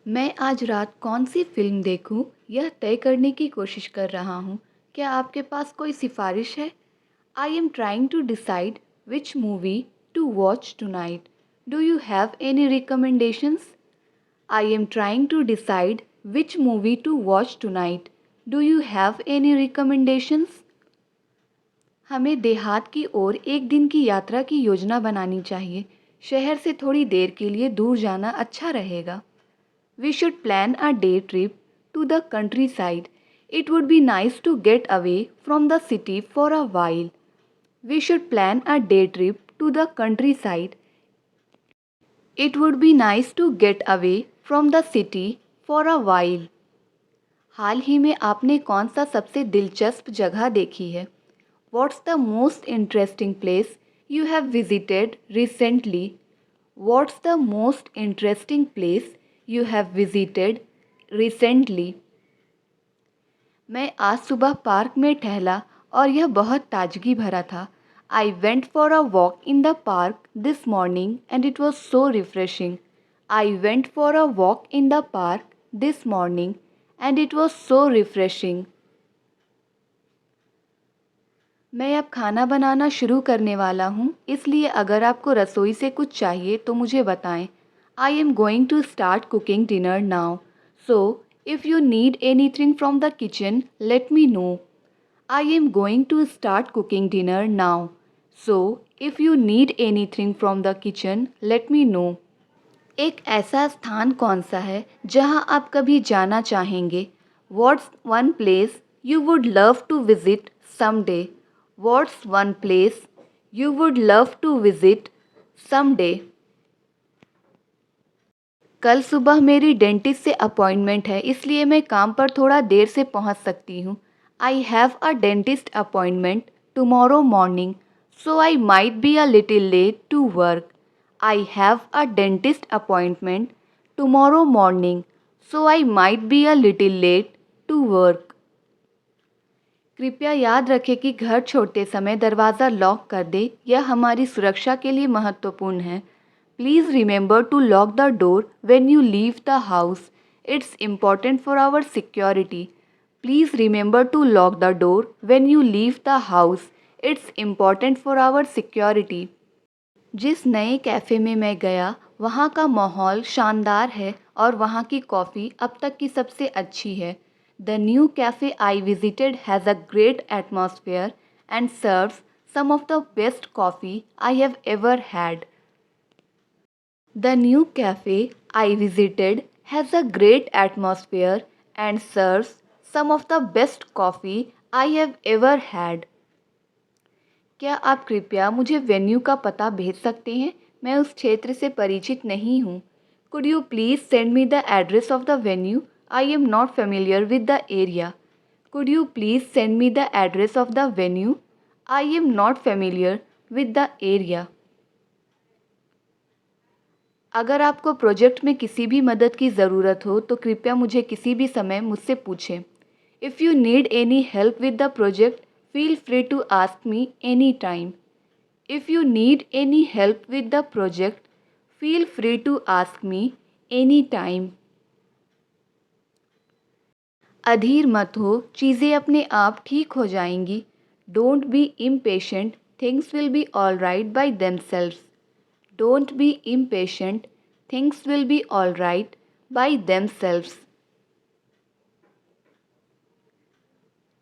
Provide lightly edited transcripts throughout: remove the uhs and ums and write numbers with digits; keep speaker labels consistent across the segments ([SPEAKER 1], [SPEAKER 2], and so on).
[SPEAKER 1] मैं आज रात कौन सी फ़िल्म देखूं, यह तय करने की कोशिश कर रहा हूं। क्या आपके पास कोई सिफारिश है? I am trying to decide which movie to watch tonight. Do you have any recommendations? I am trying to decide which movie to watch tonight. Do you have any recommendations? हमें देहात की ओर एक दिन की यात्रा की योजना बनानी चाहिए। शहर से थोड़ी देर के लिए दूर जाना अच्छा रहेगा। We should plan a day trip to the countryside. It would be nice to get away from the city for a while. We should plan a day trip to the countryside. It would be nice to get away from the city for a while. हाल ही में आपने कौन सा सबसे दिलचस्प जगह देखी है? What's the most interesting place you have visited recently? What's the most interesting place you have visited recently? मैं आज सुबह पार्क में टहला और यह बहुत ताजगी भरा था। I went for a walk in the park this morning and it was so refreshing. I went for a walk in the park this morning and it was so refreshing. मैं अब खाना बनाना शुरू करने वाला हूँ, इसलिए अगर आपको रसोई से कुछ चाहिए तो मुझे बताएं। I am going to start cooking dinner now. So, if you need anything from the kitchen, let me know. I am going to start cooking dinner now. So, if you need anything from the kitchen, let me know. एक ऐसा स्थान कौन सा है जहां आप कभी जाना चाहेंगे? What's one place you would love to visit someday? What's one place you would love to visit someday? कल सुबह मेरी डेंटिस्ट से अपॉइंटमेंट है, इसलिए मैं काम पर थोड़ा देर से पहुंच सकती हूँ। I have a dentist appointment tomorrow morning, so I might be a little late to work. I have a dentist appointment tomorrow morning, so I might be a little late to work. कृपया याद रखें कि घर छोड़ते समय दरवाज़ा lock कर दें, यह हमारी सुरक्षा के लिए महत्वपूर्ण है। Please remember to lock the door when you leave the house. It's important for our security. Please remember to lock the door when you leave the house. It's important for our security. जिस नए cafe में मैं गया वहाँ का माहौल शानदार है और वहाँ की कॉफ़ी अब तक की सबसे अच्छी है। The new cafe I visited has a great atmosphere and serves some of the best coffee I have ever had. The new cafe I visited has a great atmosphere and serves some of the best coffee I have ever had. क्या आप कृपया मुझे venue का पता भेज सकते हैं? मैं उस क्षेत्र से परिचित नहीं हूँ। Could you please send me the address of the venue? I am not familiar with the area. Could you please send me the address of the venue? I am not familiar with the area. अगर आपको project में किसी भी मदद की ज़रूरत हो तो कृपया मुझे किसी भी समय मुझसे पूछें। If you need any help with the project, feel free to ask me anytime. If you need any help with the project, feel free to ask me anytime. अधीर मत हो, चीज़ें अपने आप ठीक हो जाएंगी। Don't be impatient, things will be alright by themselves. Don't be impatient, things will be alright by themselves.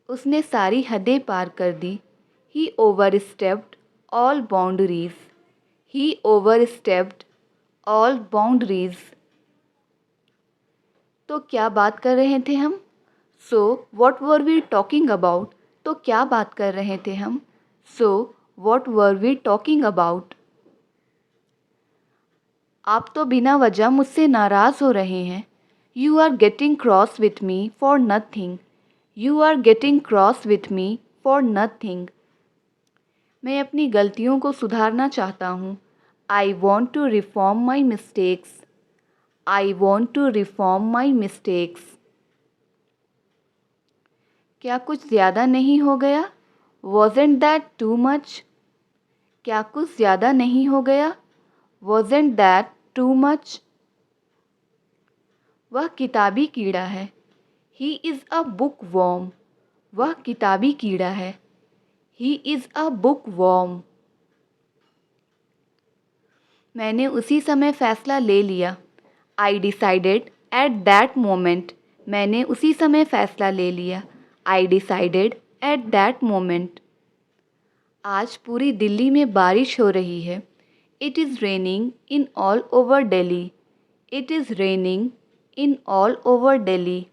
[SPEAKER 1] उसने सारी हदें पार कर दी। He overstepped all boundaries. He overstepped all boundaries. तो क्या बात कर रहे थे हम? So, what were we talking about? तो क्या बात कर रहे थे हम? So, what were we talking about? आप तो बिना वजह मुझसे नाराज़ हो रहे हैं। You are getting cross with me for nothing. You are getting cross with me for nothing. मैं अपनी गलतियों को सुधारना चाहता हूँ। I want to reform my mistakes. I want to reform my mistakes. क्या कुछ ज़्यादा नहीं हो गया? Wasn't that too much? क्या कुछ ज़्यादा नहीं हो गया? Wasn't that too much? वह किताबी कीड़ा है। He is a book worm. वह किताबी कीड़ा है। He is a book worm. मैंने उसी समय फ़ैसला ले लिया। I decided at that moment. मैंने उसी समय फ़ैसला ले लिया। I decided at that moment. आज पूरी दिल्ली में बारिश हो रही है। It is raining in all over Delhi. It is raining in all over Delhi.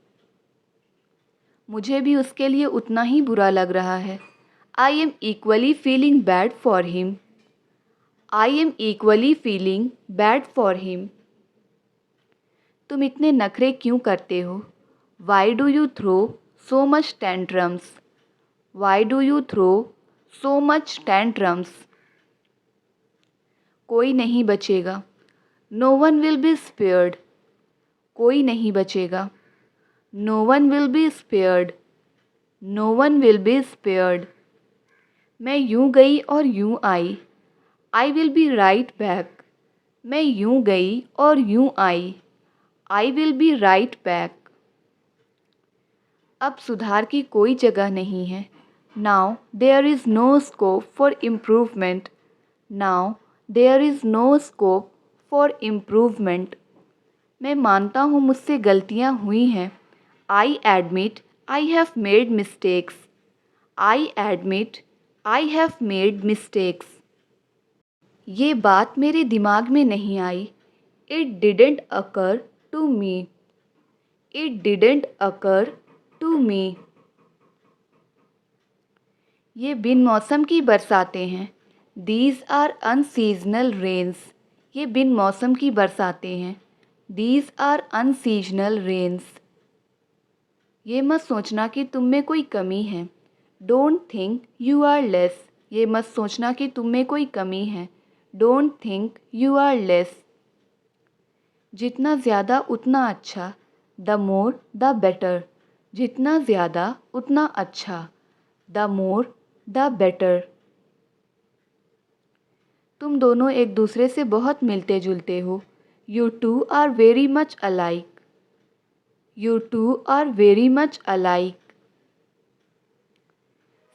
[SPEAKER 1] मुझे भी उसके लिए उतना ही बुरा लग रहा है। I am equally feeling bad for him. I am equally feeling bad for him. तुम इतने नखरे क्यों करते हो? Why do you throw so much tantrums? Why do you throw so much tantrums? कोई नहीं बचेगा। No one will be spared. कोई नहीं बचेगा। No one will be spared. No one will be spared. मैं यूं गई और यूं आई। I will be right back. मैं यूं गई और यूं आई। I will be right back. अब सुधार की कोई जगह नहीं है। Now there is no scope for improvement. Now there is no scope for improvement. मैं मानता हूँ मुझसे गलतियाँ हुई हैं। I admit I have made mistakes. I admit I have made mistakes. ये बात मेरे दिमाग में नहीं आई। It didn't occur to me. It didn't occur to me. ये बिन मौसम की बरसातें हैं। These are unseasonal rains. ये बिन मौसम की बरसातें हैं। These are unseasonal rains. ये मत सोचना कि तुम में कोई कमी है। Don't think you are less. ये मत सोचना कि तुम में कोई कमी है। Don't think you are less. जितना ज़्यादा उतना अच्छा। The more the better. जितना ज़्यादा उतना अच्छा। The more the better. तुम दोनों एक दूसरे से बहुत मिलते जुलते हो। You two are very much alike. You two are very much alike.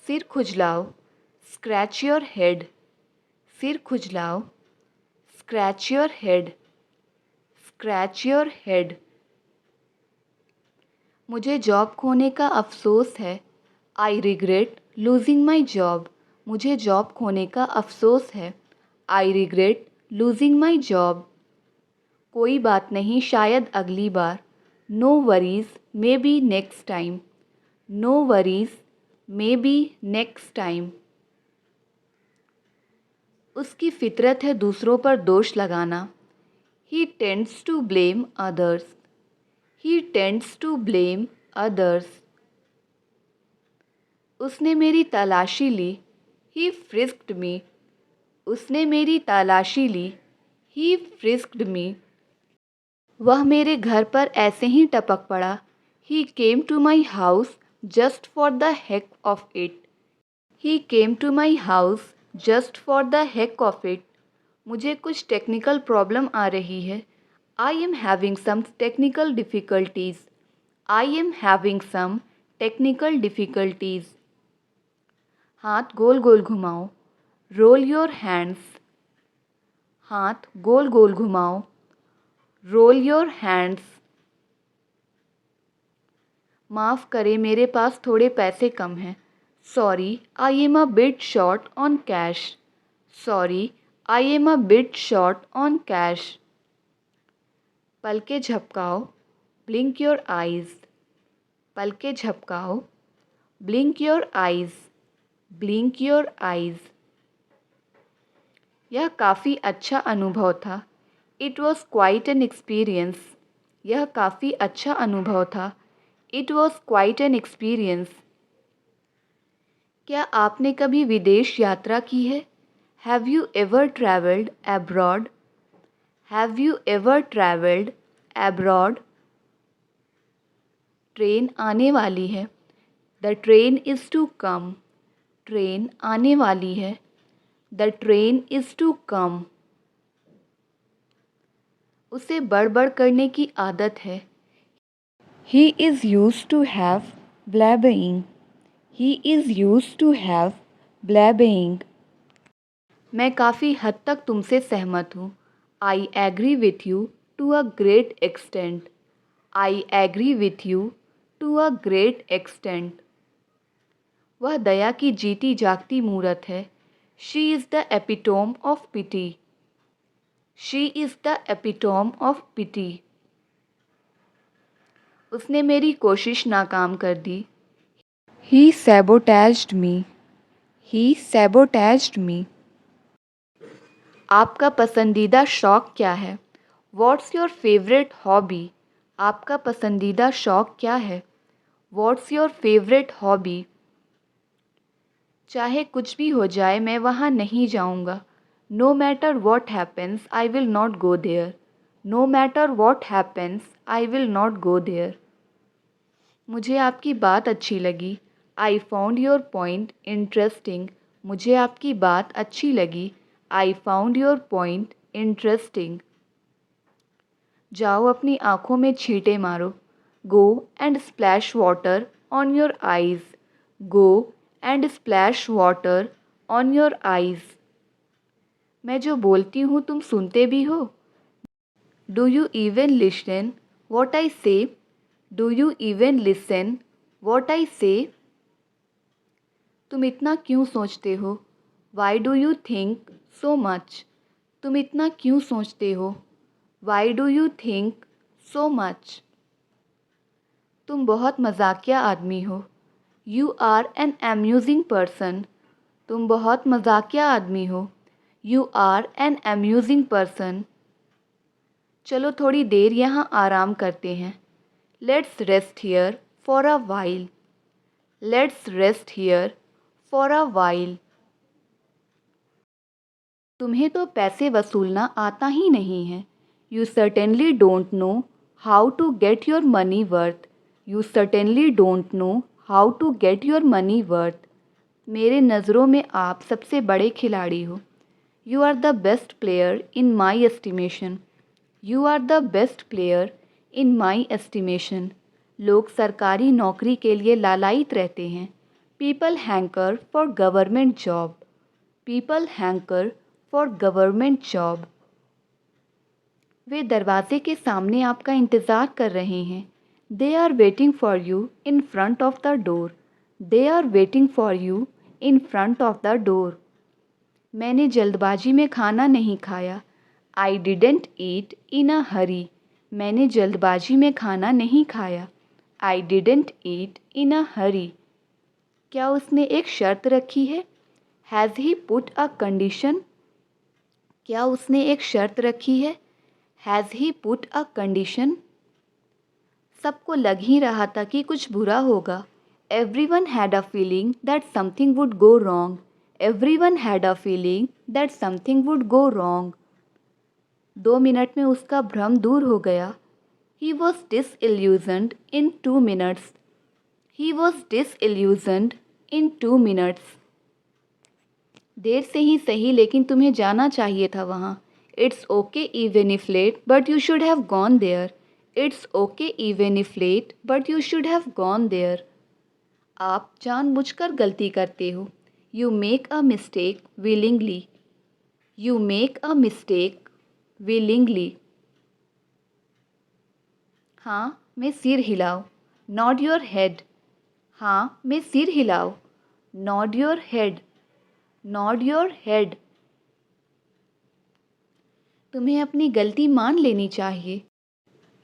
[SPEAKER 1] सिर खुजलाओ। Scratch your head. सिर खुजलाओ। Scratch your head. Scratch your head. मुझे जॉब खोने का अफसोस है। I regret losing my job. मुझे जॉब खोने का अफसोस है। I regret losing my job. कोई बात नहीं, शायद अगली बार। No worries maybe next time. No worries maybe next time. उसकी फितरत है दूसरों पर दोष लगाना। He tends to blame others. He tends to blame others. उसने मेरी तलाशी ली। ही फ्रिस्क्ड मी। उसने मेरी तलाशी ली। ही फ्रिस्क्ड मी। वह मेरे घर पर ऐसे ही टपक पड़ा। He came to my house just for the heck of it. He came to my house just for the heck of it. मुझे कुछ टेक्निकल प्रॉब्लम आ रही है। I am having some technical difficulties. I am having some technical difficulties. हाथ गोल गोल घुमाओ। Roll your hands. हाथ गोल गोल घुमाओ। Roll your hands. माफ़ करें, मेरे पास थोड़े पैसे कम हैं। Sorry I am a bit short on cash. Sorry I am a bit short on cash. पलके झपकाओ। Blink your eyes. पलके झपकाओ। Blink your eyes. Blink your eyes. यह काफ़ी अच्छा अनुभव था। It was quite an experience. यह काफ़ी अच्छा अनुभव था। It was quite an experience. क्या आपने कभी विदेश यात्रा की है? Have you ever travelled abroad? Have you ever travelled abroad? Train आने वाली है। The train is to come. ट्रेन आने वाली है। The train is to come. उसे बड़बड़ करने की आदत है। He is used to have blabbering. He is used to have blabbering. मैं काफ़ी हद तक तुमसे सहमत हूँ. I agree with you to a great extent. I agree with you to a great extent. वह दया की जीती जागती मूरत है. She is the epitome of pity. She is the epitome of pity. उसने मेरी कोशिश नाकाम कर दी. He sabotaged me. He sabotaged me. आपका पसंदीदा शौक क्या है? What's your favorite hobby? आपका पसंदीदा शौक क्या है? What's your favorite hobby? चाहे कुछ भी हो जाए मैं वहाँ नहीं जाऊँगा. No matter what happens, I will not go there. No matter what happens, I will not go there. मुझे आपकी बात अच्छी लगी. I found your point interesting. मुझे आपकी बात अच्छी लगी. I found your point interesting. जाओ अपनी आँखों में छींटे मारो. Go and splash water on your eyes. Go and splash water on your eyes. मैं जो बोलती हूँ तुम सुनते भी हो? Do you even listen what I say? Do you even listen what I say? तुम इतना क्यों सोचते हो? Why do you think so much? तुम इतना क्यों सोचते हो? Why do you think so much? तुम बहुत मजाकिया आदमी हो. You are an amusing person. तुम बहुत मजाकिया आदमी हो. You are an amusing person. चलो थोड़ी देर यहाँ आराम करते हैं. Let's rest here for a while. Let's rest here for a while. तुम्हें तो पैसे वसूलना आता ही नहीं है. You certainly don't know how to get your money worth. You certainly don't know how to get your money worth. मेरे नज़रों में आप सबसे बड़े खिलाड़ी हो. You are the best player in my estimation. You are the best player in my estimation. लोग सरकारी नौकरी के लिए लालायित रहते हैं. People hanker for government job. People hanker for government job. वे दरवाजे के सामने आपका इंतज़ार कर रहे हैं. They are waiting for you in front of the door. They are waiting for you in front of the door. मैंने जल्दबाजी में खाना नहीं खाया. I didn't eat in a hurry. मैंने जल्दबाजी में खाना नहीं खाया. I didn't eat in a hurry. क्या उसने एक शर्त रखी है? Has he put a condition? क्या उसने एक शर्त रखी है? Has he put a condition? सबको लग ही रहा था कि कुछ बुरा होगा. Everyone had a feeling that something would go wrong. Everyone had a feeling that something would go wrong. 2 minute में उसका भ्रम दूर हो गया. He was disillusioned in 2 minutes. He was disillusioned in 2 minutes. देर से ही सही लेकिन तुम्हें जाना चाहिए था वहाँ. It's okay even if late, but you should have gone there. It's okay even if late, but you should have gone there. आप जानबूझकर गलती करते हो. You make a mistake willingly. You make a mistake willingly. हाँ मैं सिर हिलाओ. Nod your head. हाँ मैं सिर हिलाओ. Nod your head. Nod your head. तुम्हें अपनी गलती मान लेनी चाहिए.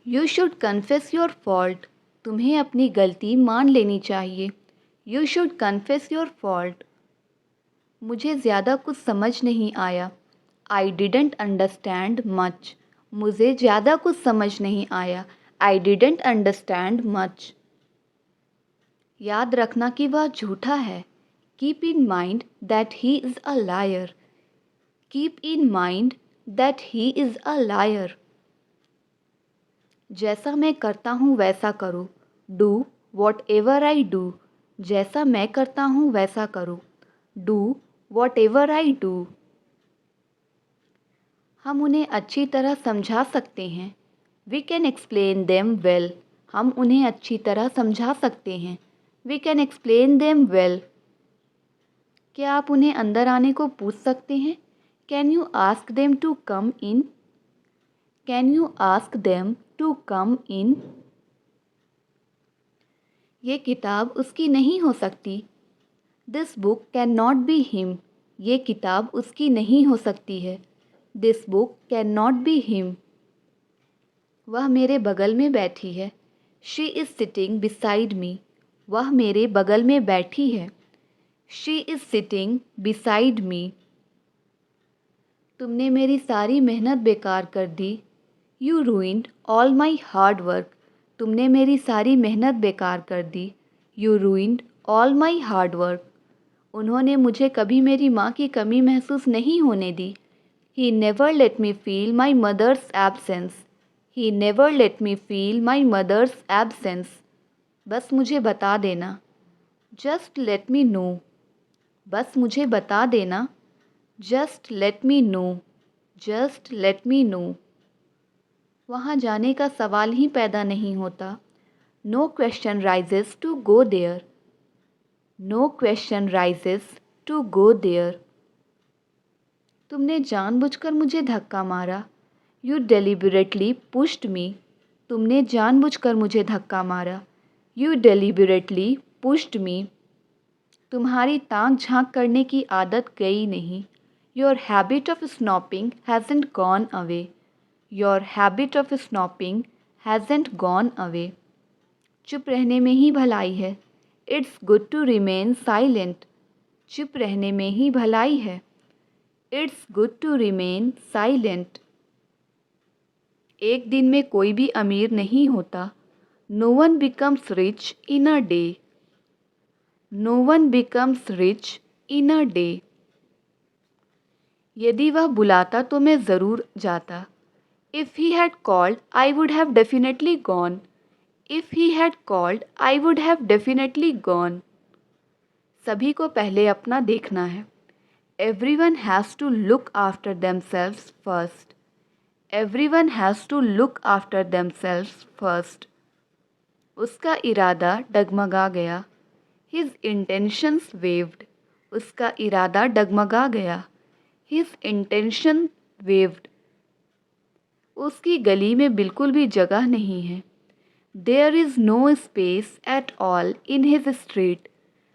[SPEAKER 1] You should confess your fault. तुम्हें अपनी गलती मान लेनी चाहिए. You should confess your fault. मुझे ज़्यादा कुछ समझ नहीं आया. I didn't understand much. मुझे ज़्यादा कुछ समझ नहीं आया. I didn't understand much. याद रखना कि वह झूठा है. Keep in mind that he is a liar. Keep in mind that he is a liar. जैसा मैं करता हूँ वैसा करो. Do whatever I do. जैसा मैं करता हूँ वैसा करो. Do whatever I do. हम उन्हें अच्छी तरह समझा सकते हैं. We can explain them well. हम उन्हें अच्छी तरह समझा सकते हैं। We can explain them well. क्या आप उन्हें अंदर आने को पूछ सकते हैं? Can you ask them to come in? Can you ask them to come in? ये किताब उसकी नहीं हो सकती। This book can not be him. ये किताब उसकी नहीं हो सकती है। This book can not be him. वह मेरे बगल में बैठी है। She is sitting beside me. वह मेरे बगल में बैठी है। She is sitting beside me. तुमने मेरी सारी मेहनत बेकार कर दी। You ruined all my hard work. तुमने मेरी सारी मेहनत बेकार कर दी। You ruined all my hard work. उन्होंने मुझे कभी मेरी माँ की कमी महसूस नहीं होने दी। He never let me feel my mother's absence. He never let me feel my mother's absence. बस मुझे बता देना। Just let me know. बस मुझे बता देना। Just let me know. Just let me know. वहाँ जाने का सवाल ही पैदा नहीं होता। No question rises to go there. No question rises to go there. तुमने जानबूझकर मुझे धक्का मारा। यू डेलिबरेटली पुश्ड मी। तुमने जानबूझकर मुझे धक्का मारा। You deliberately pushed me. तुम्हारी ताक झांक करने की आदत गई नहीं। Your habit of snooping hasn't gone away. Your habit of snooping hasn't gone away. चुप रहने में ही भलाई है। It's good to remain silent. चुप रहने में ही भलाई है। It's good to remain silent. एक दिन में कोई भी अमीर नहीं होता। No one becomes rich in a day. No one becomes rich in a day. यदि वह बुलाता तो मैं ज़रूर जाता। If he had called I would have definitely gone. If he had called I would have definitely gone. सभी को पहले अपना देखना है। Everyone has to look after themselves first. Everyone has to look after themselves first. उसका इरादा डगमगा गया। His intentions wavered. उसका इरादा डगमगा गया। His intention wavered. उसकी गली में बिल्कुल भी जगह नहीं है। There is no space at all in his street.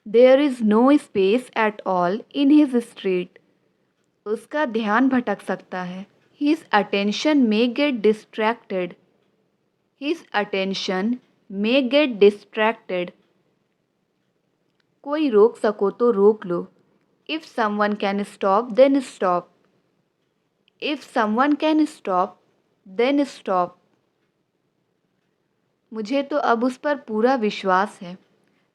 [SPEAKER 1] There is no space at all in his street. उसका ध्यान भटक सकता है। His attention may get distracted. His attention may get distracted. कोई रोक सको तो रोक लो। If someone can stop, then stop. If someone can stop, then stop. मुझे तो अब उस पर पूरा विश्वास है।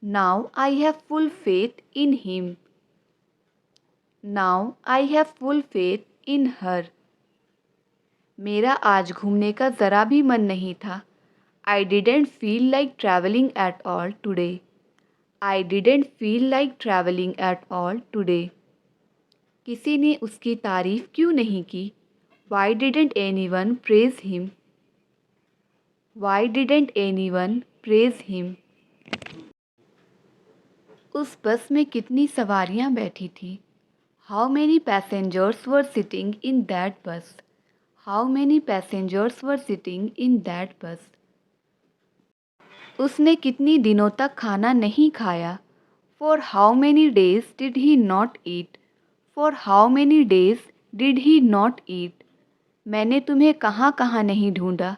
[SPEAKER 1] Now I have full faith in him. Now I have full faith in her. मेरा आज घूमने का ज़रा भी मन नहीं था। I didn't feel like traveling at all today. I didn't feel like traveling at all today. किसी ने उसकी तारीफ़ क्यों नहीं की? Why didn't anyone praise him? Why didn't anyone praise him? उस बस में कितनी सवारियां बैठी थी? How many passengers were sitting in that bus? How many passengers were sitting in that bus? उसने कितनी दिनों तक खाना नहीं खाया? For how many days did he not eat? For how many days did he not eat? मैंने तुम्हें कहाँ कहाँ नहीं ढूंढा?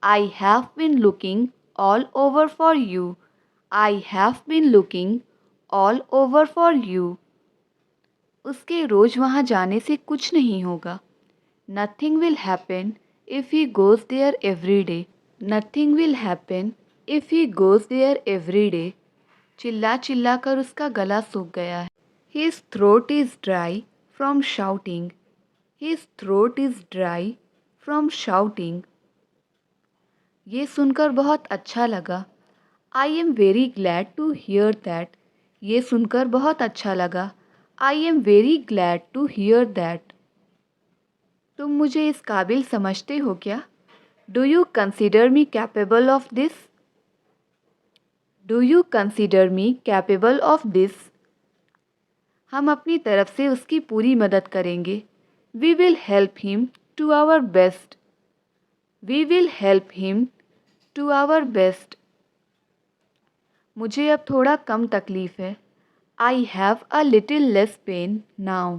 [SPEAKER 1] I have been looking all over for you. I have been looking all over for you. उसके रोज़ वहाँ जाने से कुछ नहीं होगा। Nothing will happen if he goes there every day. Nothing will happen if he goes there every day. चिल्ला चिल्ला कर उसका गला सूख गया है। His throat is dry from shouting. His throat is dry from shouting. ये सुनकर बहुत अच्छा लगा। I am very glad to hear that. ये सुनकर बहुत अच्छा लगा। I am very glad to hear that. तुम मुझे इस काबिल समझते हो क्या? Do you consider me capable of this? Do you consider me capable of this? हम अपनी तरफ से उसकी पूरी मदद करेंगे। We will help him to our best. We will help him to our best. मुझे अब थोड़ा कम तकलीफ़ है। I have a little less pain now.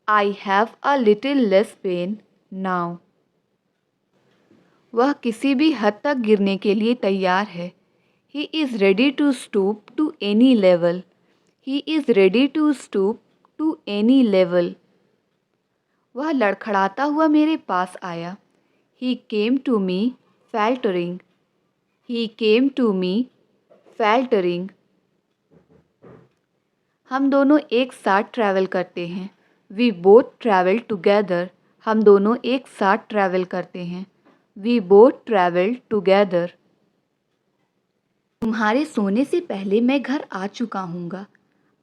[SPEAKER 1] I have a little less pain now. वह किसी भी हद तक गिरने के लिए तैयार है। He is ready to stoop to any level. He is ready to stoop to any level. वह लड़खड़ाता हुआ मेरे पास आया। He came to me faltering. He came to me faltering. हम दोनों एक साथ ट्रैवल करते हैं। We both travel together. हम दोनों एक साथ ट्रैवल करते हैं। We both travel together. तुम्हारे सोने से पहले मैं घर आ चुका हूँगा।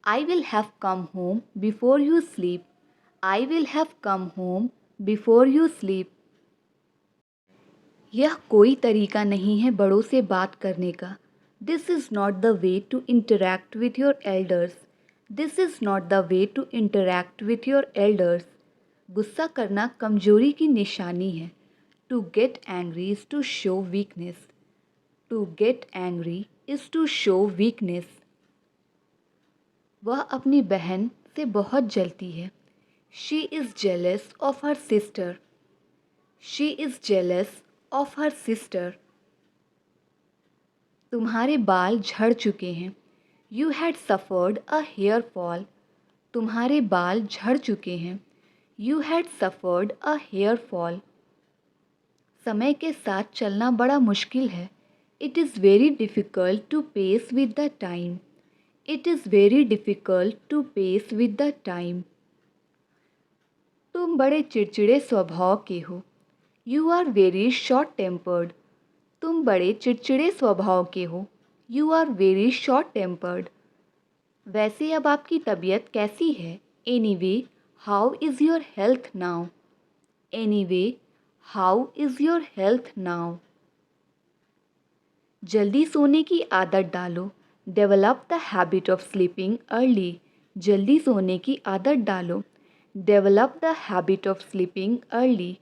[SPEAKER 1] I will have come home before you sleep. I will have come home before you sleep. यह कोई तरीका नहीं है बड़ों से बात करने का। This is not the way to interact with your elders. This is not the way to interact with your elders. गुस्सा करना कमजोरी की निशानी है। To get angry is to show weakness. To get angry is to show weakness. वह अपनी बहन से बहुत जलती है। She is jealous of her sister. She is jealous of her sister. तुम्हारे बाल झड़ चुके हैं। You had suffered a hair fall. तुम्हारे बाल झड़ चुके हैं। You had suffered a hair fall. समय के साथ चलना बड़ा मुश्किल है। It is very difficult to pace with the time. It is very difficult to pace with the time. तुम बड़े चिड़चिड़े स्वभाव के हो। You are very short tempered. तुम बड़े चिड़चिड़े स्वभाव के हो। You are very short tempered. वैसे अब आपकी तबीयत कैसी है? Anyway how is your health now? Anyway how is your health now? जल्दी सोने की आदत डालो। Develop the habit of sleeping early. जल्दी सोने की आदत डालो। Develop the habit of sleeping early.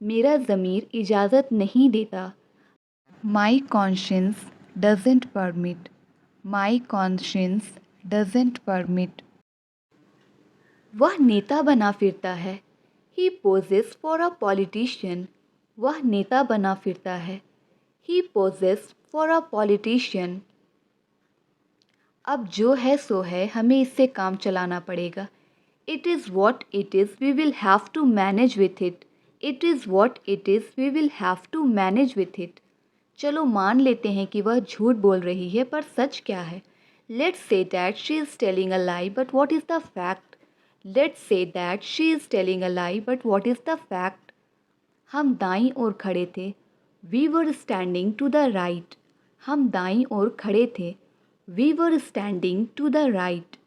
[SPEAKER 1] मेरा ज़मीर इजाज़त नहीं देता। My conscience doesn't permit. My conscience doesn't permit. वह नेता बना फिरता है। He poses for a politician. वह नेता बना फिरता है। He poses for a politician. अब जो है सो है, हमें इससे काम चलाना पड़ेगा। It is what it is, we will have to manage with it. It is what it is, we will have to manage with it. चलो मान लेते हैं कि वह झूठ बोल रही है, पर सच क्या है? Let's say that she is telling a lie, but what is the fact? Let's say that she is telling a lie, but what is the fact? हम दाईं ओर खड़े थे। We were standing to the right. हम दाईं ओर खड़े थे। We were standing to the right.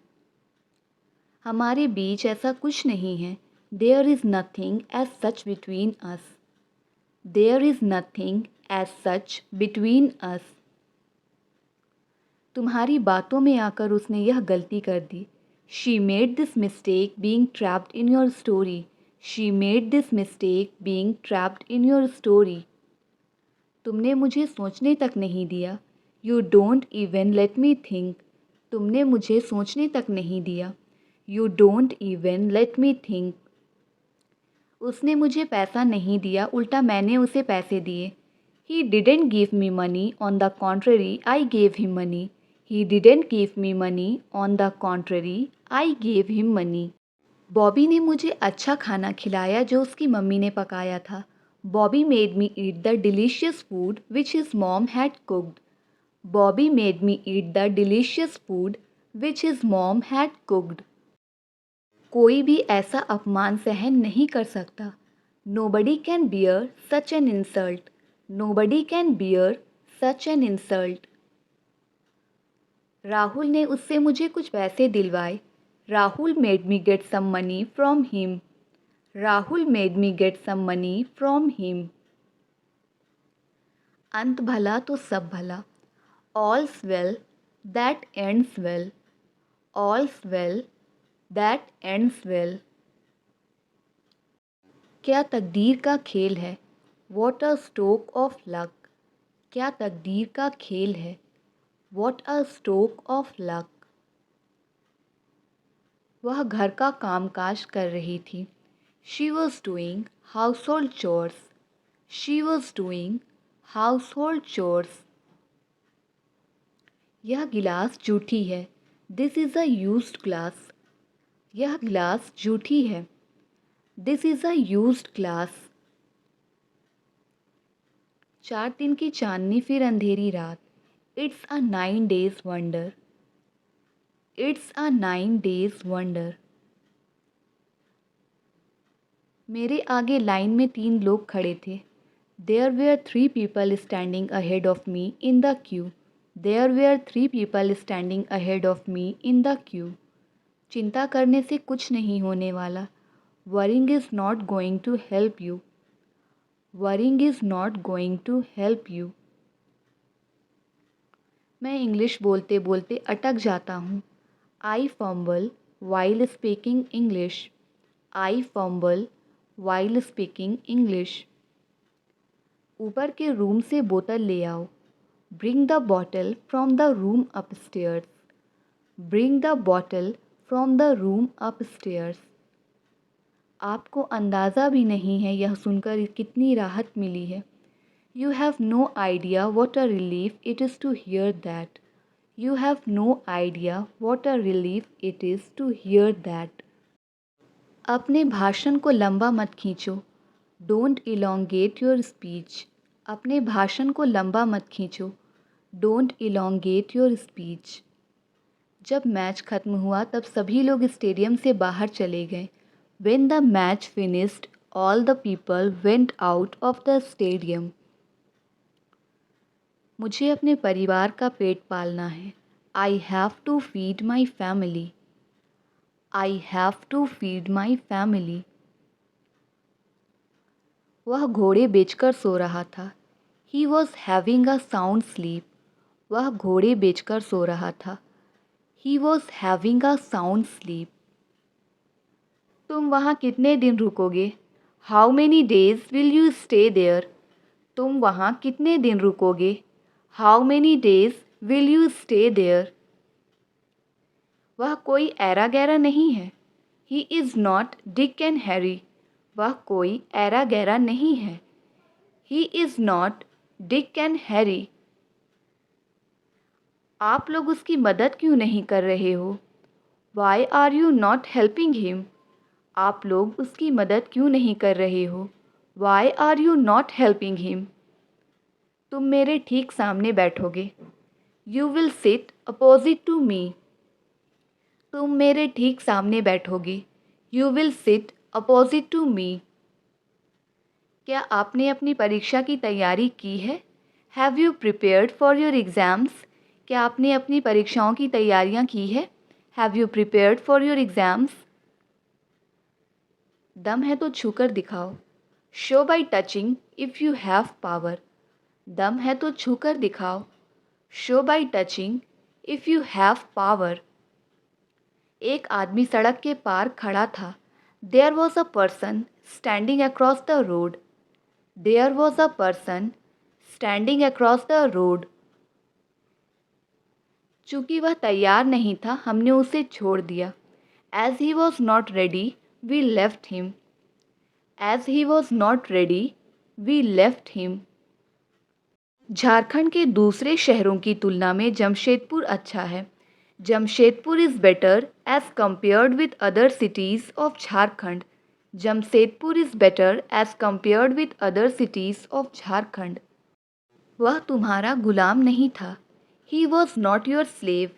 [SPEAKER 1] हमारे बीच ऐसा कुछ नहीं है। There is nothing as such between us. There is nothing as such between अस। तुम्हारी बातों में आकर उसने यह गलती कर दी। She made this mistake being trapped in your story. She made this mistake being trapped in your story. तुमने मुझे सोचने तक नहीं दिया। You don't even let me think. तुमने मुझे सोचने तक नहीं दिया। You don't even let me think. उसने मुझे पैसा नहीं दिया, उल्टा मैंने उसे पैसे दिए। He didn't give me money, on the contrary I gave him money. He didn't give me money, on the contrary I gave him money. Bobby ने मुझे अच्छा खाना खिलाया जो उसकी मम्मी ने पकाया था। Bobby made me eat the delicious food which his mom had cooked. Bobby made me eat the delicious food which his mom had cooked. कोई भी ऐसा अपमान सहन नहीं कर सकता। Nobody can bear such an insult. Nobody can bear such an insult. Rahul ने उससे मुझे कुछ पैसे दिलवाए। Rahul made me get some money from him. Rahul made me get some money from him. अंत भला तो सब भला। all's well that ends well, all's well that ends well. क्या तकदीर का खेल है, what a stroke of luck. क्या तकदीर का खेल है, what a stroke of luck. वह घर का कामकाज कर रही थी, she was doing household chores, she was doing household chores. यह गिलास जूठी है, this is a used glass. यह गिलास जूठी है, this is a used glass. 4 दिन की चांदनी फिर अंधेरी रात, it's a 9 days wonder. It's a 9 days wonder. मेरे आगे लाइन में 3 लोग खड़े थे. There were 3 people standing ahead of me in the queue. There were 3 people standing ahead of me in the queue. चिंता करने से कुछ नहीं होने वाला. Worrying is not going to help you. Worrying is not going to help you. मैं English बोलते बोलते अटक जाता हूँ. I fumble while speaking English. I fumble while speaking English. ऊपर के रूम से बोतल ले आओ. Bring the bottle from the room upstairs. Bring the bottle from the room upstairs. आपको अंदाज़ा भी नहीं है यह सुनकर कितनी राहत मिली है. You have no idea what a relief it is to hear that. You have no idea what a relief it is to hear that. अपने भाषण को लंबा मत खींचो. Don't elongate your speech. अपने भाषण को लंबा मत खींचो. Don't elongate your speech. जब मैच खत्म हुआ तब सभी लोग स्टेडियम से बाहर चले गए. When the match finished, all the people went out of the stadium. मुझे अपने परिवार का पेट पालना है. I have to feed my family. I have to feed my family. वह घोड़े बेचकर सो रहा था. He was having a sound sleep. वह घोड़े बेचकर सो रहा था. He was having a sound sleep. तुम वहाँ कितने दिन रुकोगे? How many days will you stay there? तुम वहाँ कितने दिन रुकोगे? How many days will you stay there? वह कोई ऐरा गैरा नहीं है. He is not Dick and Harry. वह कोई ऐरा गैरा नहीं है. He is not Dick and Harry. आप लोग उसकी मदद क्यों नहीं कर रहे हो? Why are you not helping him? आप लोग उसकी मदद क्यों नहीं कर रहे हो? Why are you not helping him? तुम मेरे ठीक सामने बैठोगे. You will sit opposite to me. तुम मेरे ठीक सामने बैठोगे. You will sit opposite to me. क्या आपने अपनी परीक्षा की तैयारी की है? Have you prepared for your exams? क्या आपने अपनी परीक्षाओं की तैयारियां की है? Have you prepared for your exams? दम है तो छूकर दिखाओ. Show by touching if you have power. दम है तो छूकर दिखाओ. Show by touching if you have power. एक आदमी सड़क के पार खड़ा था. There was a person standing across the road. There was a person standing across the road. चूँकि वह तैयार नहीं था हमने उसे छोड़ दिया. As he was not ready, we left him. As he was not ready, we left him. Jharkhand के दूसरे शहरों की तुलना में जमशेदपुर अच्छा है. Jamshedpur is better as compared with other cities of Jharkhand. Jamshedpur is better as compared with other cities of Jharkhand. वह तुम्हारा गुलाम नहीं था. He was not your slave.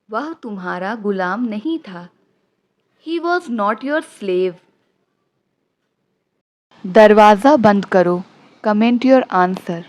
[SPEAKER 1] वह तुम्हारा गुलाम नहीं था. He was not your slave. दरवाज़ा बंद करो. Comment your answer.